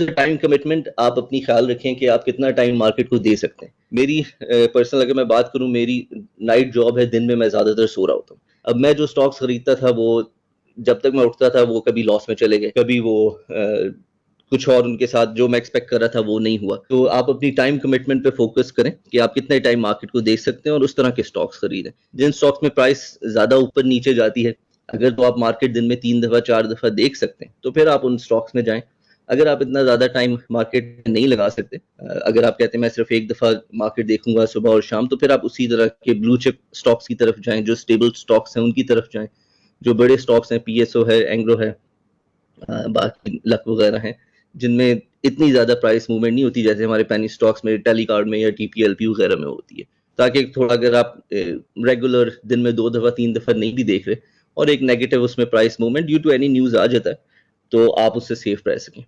Time commitment आप अपनी ख्याल रखें कि आप कितना टाइम मार्केट को दे सकते हैं। मेरी पर्सनल अगर मैं बात करूं, मेरी नाइट जॉब है, दिन में मैं ज़्यादातर सो रहा होता हूँ। अब मैं जो स्टॉक्स खरीदता था वो जब तक मैं उठता था वो कभी लॉस में चले गए, कभी वो कुछ और उनके साथ जो मैं एक्सपेक्ट कर रहा था वो नहीं हुआ। तो आप अपनी टाइम कमिटमेंट पे फोकस करें कि आप कितने टाइम मार्केट को देख सकते हैं और उस तरह के स्टॉक्स खरीदें। जिन स्टॉक्स में प्राइस ज़्यादा ऊपर नीचे जाती है, अगर तो आप मार्केट दिन में 3 दफ़ा 4 दफ़ा देख सकते हैं तो फिर आप उन स्टॉक्स में जाएं। अगर आप इतना ज़्यादा टाइम मार्केट में नहीं लगा सकते, अगर आप कहते हैं मैं सिर्फ एक दफ़ा मार्केट देखूंगा सुबह और शाम, तो फिर आप उसी तरह के ब्लू चिप स्टॉक्स की तरफ जाएं, जो स्टेबल स्टॉक्स हैं उनकी तरफ जाएं। जो बड़े स्टॉक्स हैं, पीएसओ है, एंग्रो है, बाकी लक वगैरह हैं, जिनमें इतनी ज़्यादा प्राइस मूवमेंट नहीं होती जैसे हमारे पेनी स्टॉक्स में, टेलीकार्ड में या टीपीएलपी वगैरह में होती है। ताकि थोड़ा अगर आप रेगुलर दिन में 2 दफ़ा 3 दफ़ा नहीं भी देख रहे और एक नेगेटिव उसमें price movement due to any news आ जाता है, तो आप उससे सेफ रह सकें।